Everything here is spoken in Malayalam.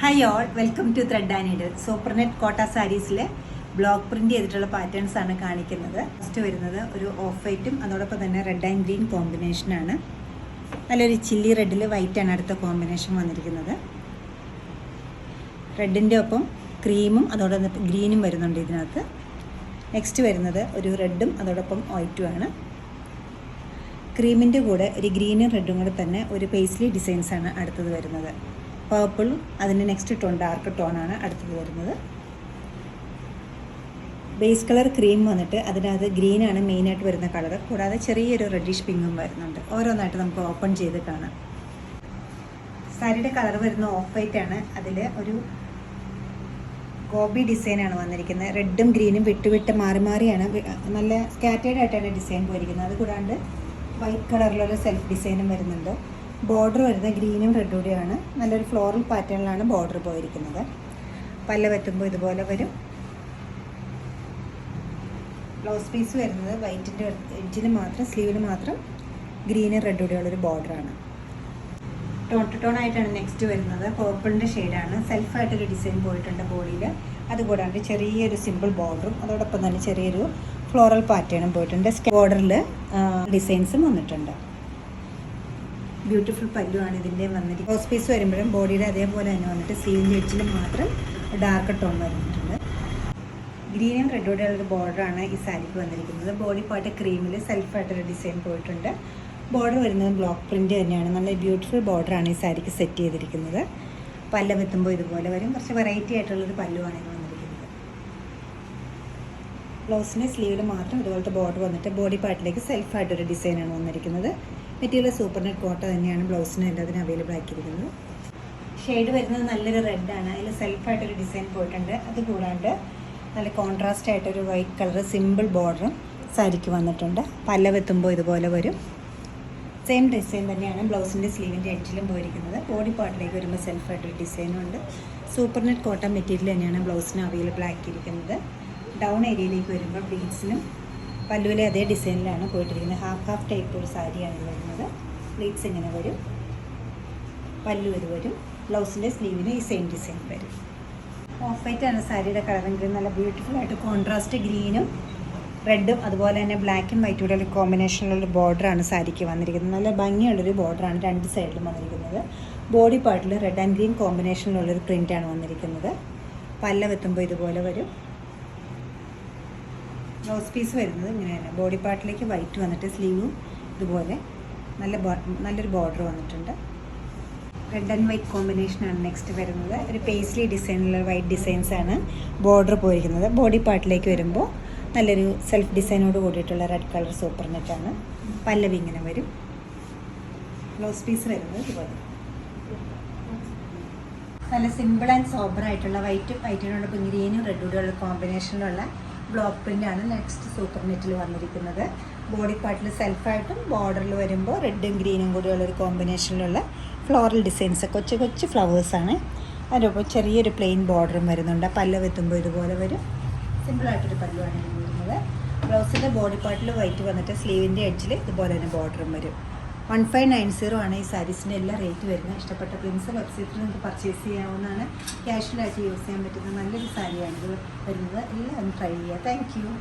Hi all, welcome to thread and needle. Supernet Kota സാരീസിലെ ബ്ലോക്ക് പ്രിന്റ് ചെയ്തിട്ടുള്ള പാറ്റേൺസ് ആണ് കാണിക്കുന്നത്. ഫസ്റ്റ് വരുന്നത് ഒരു ഓഫ് വൈറ്റും അതോടൊപ്പം തന്നെ റെഡ് ആൻഡ് ഗ്രീൻ കോമ്പിനേഷനാണ്. നല്ലൊരു ചില്ലി റെഡിൽ വൈറ്റാണ് അടുത്ത കോമ്പിനേഷൻ വന്നിരിക്കുന്നത്. റെഡിൻ്റെ ഒപ്പം ക്രീമും അതോടൊപ്പം ഗ്രീനും വരുന്നുണ്ട് ഇതിനകത്ത്. നെക്സ്റ്റ് വരുന്നത് ഒരു റെഡും അതോടൊപ്പം വൈറ്റുമാണ്. ക്രീമിൻ്റെ കൂടെ ഒരു ഗ്രീനും റെഡും കൂടെ തന്നെ ഒരു പേസ്ലി ഡിസൈൻസാണ് അടുത്തത് വരുന്നത്. പർപ്പിളും അതിൻ്റെ നെക്സ്റ്റ് ടോൺ ഡാർക്ക് ടോണാണ് അടുത്തത് വരുന്നത്. ബേസ് കളർ ക്രീം വന്നിട്ട് അതിനകത്ത് ഗ്രീനാണ് മെയിനായിട്ട് വരുന്ന കളർ. കൂടാതെ ചെറിയൊരു റെഡിഷ് പിങ്കും വരുന്നുണ്ട്. ഓരോന്നായിട്ട് നമുക്ക് ഓപ്പൺ ചെയ്ത് കാണാം. സാരിയുടെ കളർ വരുന്ന ഓഫ് വൈറ്റ് ആണ്. അതിൽ ഒരു ഗോബി ഡിസൈനാണ് വന്നിരിക്കുന്നത്. റെഡും ഗ്രീനും വിട്ട് മാറി മാറിയാണ്, നല്ല സ്കാറ്റേഡ് ആയിട്ടാണ് ഡിസൈൻ പോയിരിക്കുന്നത്. അതുകൂടാണ്ട് വൈറ്റ് കളറിലൊരു സെൽഫ് ഡിസൈനും വരുന്നുണ്ട്. ബോർഡർ വരുന്നത് ഗ്രീനും റെഡും കൂടിയാണ്. നല്ലൊരു ഫ്ലോറൽ പാറ്റേണിലാണ് ബോർഡർ പോയിരിക്കുന്നത്. പല്ല വെത്തുമ്പോൾ ഇതുപോലെ വരും. ബ്ലൗസ് പീസ് വരുന്നത് വൈറ്റിൻ്റെ എഡ്ജിന് മാത്രം, സ്ലീവിന് മാത്രം ഗ്രീനും റെഡും കൂടിയുള്ളൊരു ബോർഡറാണ്. ടോൺ ടു ടോൺ ആയിട്ടാണ് നെക്സ്റ്റ് വരുന്നത്. പേർപ്പിളിൻ്റെ ഷെയ്ഡാണ്. സെൽഫായിട്ടൊരു ഡിസൈൻ പോയിട്ടുണ്ട് ബോഡിയിൽ. അതുകൂടാണ്ട് ചെറിയൊരു സിമ്പിൾ ബോർഡറും അതോടൊപ്പം തന്നെ ചെറിയൊരു ഫ്ലോറൽ പാറ്റേണും പോയിട്ടുണ്ട്. ബോർഡറിൽ ഡിസൈൻസും വന്നിട്ടുണ്ട്. ബ്യൂട്ടിഫുൾ പല്ലുവാണ് ഇതിൻ്റെ വന്നിരിക്കുന്നത്. ബ്ലൗസ് പീസ് വരുമ്പോഴും ബോഡിയുടെ അതേപോലെ തന്നെ വന്നിട്ട് സ്ലീവിൻ്റെ എഡ്ജിൽ മാത്രം ഡാർക്ക് ടോൺ വന്നിട്ടുണ്ട്. ഗ്രീനും റെഡോടെ ഉള്ളൊരു ബോർഡറാണ് ഈ സാരിക്ക് വന്നിരിക്കുന്നത്. ബോഡി പാർട്ട് ക്രീമിൽ സെൽഫായിട്ടൊരു ഡിസൈൻ പോയിട്ടുണ്ട്. ബോർഡർ വരുന്നത് ബ്ലോക്ക് പ്രിൻറ്റ് തന്നെയാണ്. നല്ല ബ്യൂട്ടിഫുൾ ബോർഡറാണ് ഈ സാരിക്ക് സെറ്റ് ചെയ്തിരിക്കുന്നത്. പല്ല വെത്തുമ്പോൾ ഇതുപോലെ വരും. കുറച്ച് വെറൈറ്റി ആയിട്ടുള്ളൊരു പല്ലുവാണ് ഇത് വന്നിരിക്കുന്നത്. ബ്ലൗസിൻ്റെ സ്ലീവിൽ മാത്രം ഇതുപോലത്തെ ബോർഡർ വന്നിട്ട് ബോഡി പാർട്ടിലേക്ക് സെൽഫായിട്ടൊരു ഡിസൈനാണ് വന്നിരിക്കുന്നത്. മെറ്റീരിയൽ സൂപ്പർനെറ്റ് കോട്ട തന്നെയാണ്. ബ്ലൗസിന് എല്ലാത്തിനും അവൈലബിൾ ആക്കിയിരിക്കുന്നത്. ഷെയ്ഡ് വരുന്നത് നല്ലൊരു റെഡാണ്. അതിൽ സെൽഫായിട്ടൊരു ഡിസൈൻ പോയിട്ടുണ്ട്. അതുകൂടാണ്ട് നല്ല കോൺട്രാസ്റ്റ് ആയിട്ടൊരു വൈറ്റ് കളർ സിമ്പിൾ ബോർഡറും സാരിക്ക് വന്നിട്ടുണ്ട്. പല്ല വെത്തുമ്പോൾ ഇതുപോലെ വരും. സെയിം ഡിസൈൻ തന്നെയാണ് ബ്ലൗസിൻ്റെ സ്ലീവിൻ്റെ എഡ്ജിലും പോയിരിക്കുന്നത്. ബോഡി പാർട്ടിലേക്ക് വരുമ്പോൾ സെൽഫായിട്ടൊരു ഡിസൈനും ഉണ്ട്. സൂപ്പർനെറ്റ് കോട്ടൺ മെറ്റീരിയൽ തന്നെയാണ് ബ്ലൗസിന് അവൈലബിൾ ആക്കിയിരിക്കുന്നത്. ഡൗൺ ഏരിയയിലേക്ക് വരുമ്പോൾ പ്ലീറ്റ്സിനും പല്ലുവിലെ അതേ ഡിസൈനിലാണ് പോയിട്ടിരിക്കുന്നത്. ഹാഫ് ടൈപ്പ് ഒരു സാരിയാണ് വരുന്നത്. പ്ലീറ്റ്സ് ഇങ്ങനെ വരും. പല്ലു ഇത് വരും. ബ്ലൗസിൻ്റെ സ്ലീവിന് ഈ സെയിം ഡിസൈൻ വരും. ഓഫ് വൈറ്റ് ആണ് സാരിയുടെ കളറെങ്കിൽ നല്ല ബ്യൂട്ടിഫുൾ ആയിട്ട് കോൺട്രാസ്റ്റ് ഗ്രീനും റെഡും അതുപോലെ തന്നെ ബ്ലാക്കും വൈറ്റും കൂടെ ഒരു കോമ്പിനേഷനിലുള്ള ബോർഡറാണ് സാരിക്ക് വന്നിരിക്കുന്നത്. നല്ല ഭംഗിയുള്ളൊരു ബോർഡറാണ് രണ്ട് സൈഡിലും വന്നിരിക്കുന്നത്. ബോഡി പാർട്ടിൽ റെഡ് ആൻഡ് ഗ്രീൻ കോമ്പിനേഷനിലുള്ളൊരു പ്രിൻ്റാണ് വന്നിരിക്കുന്നത്. പല്ല വെത്തുമ്പോൾ ഇതുപോലെ വരും. ബ്ലൗസ് പീസ് വരുന്നത് ഇങ്ങനെയാണ്. ബോഡി പാർട്ടിലേക്ക് വൈറ്റ് വന്നിട്ട് സ്ലീവും ഇതുപോലെ നല്ലൊരു ബോർഡർ വന്നിട്ടുണ്ട്. റെഡ് ആൻഡ് വൈറ്റ് കോമ്പിനേഷനാണ് നെക്സ്റ്റ് വരുന്നത്. ഒരു പേസ്ലി ഡിസൈനിലുള്ള വൈറ്റ് ഡിസൈൻസാണ് ബോർഡർ പോയിരിക്കുന്നത്. ബോഡി പാർട്ടിലേക്ക് വരുമ്പോൾ നല്ലൊരു സെൽഫ് ഡിസൈനോട് കൂടിയിട്ടുള്ള റെഡ് കളർ സൂപ്പർ നെറ്റാണ്. പല്ലവി ഇങ്ങനെ വരും. ബ്ലൗസ് പീസ് വരുന്നത് ഇതുപോലെ നല്ല സിമ്പിൾ ആൻഡ് സോബർ ആയിട്ടുള്ള വൈറ്റിനോടൊപ്പം ഗ്രീനും റെഡും കൂടെയുള്ള കോമ്പിനേഷനിലുള്ള ബ്ലോക്ക് പ്രിൻ്റാണ് നെക്സ്റ്റ് സൂപ്പർ നെറ്റിൽ വന്നിരിക്കുന്നത്. ബോഡി പാർട്ടിൽ സെൽഫായിട്ടും ബോർഡറിൽ വരുമ്പോൾ റെഡും ഗ്രീനും കൂടിയുള്ളൊരു കോമ്പിനേഷനിലുള്ള ഫ്ലോറൽ ഡിസൈൻസ്, കൊച്ചു ഫ്ലവേഴ്സാണ്. അതിനൊപ്പം ചെറിയൊരു പ്ലെയിൻ ബോർഡറും വരുന്നുണ്ട്. പല്ല് വെത്തുമ്പോൾ ഇതുപോലെ വരും. സിമ്പിളായിട്ടൊരു പല്ലുവാണ് വരുന്നത്. ബ്ലൗസിൻ്റെ ബോഡി പാർട്ടിൽ വൈറ്റ് വന്നിട്ട് സ്ലീവിൻ്റെ എഡ്ജിൽ ഇതുപോലെ തന്നെ ബോർഡറും വരും. 1590 ആണ് ഈ സാരീസിൻ്റെ എല്ലാ റേറ്റ് വരുന്നത്. ഇഷ്ടപ്പെട്ട പ്രിൻസ് വെബ്സൈറ്റിൽ നിങ്ങൾക്ക് പർച്ചേസ് ചെയ്യാവുന്നതാണ്. ക്യാഷ്വലായിട്ട് യൂസ് ചെയ്യാൻ പറ്റുന്ന നല്ലൊരു സാരിയാണ് ഇത് വരുന്നത്. എല്ലാം ട്രൈ ചെയ്യുക. Thank you.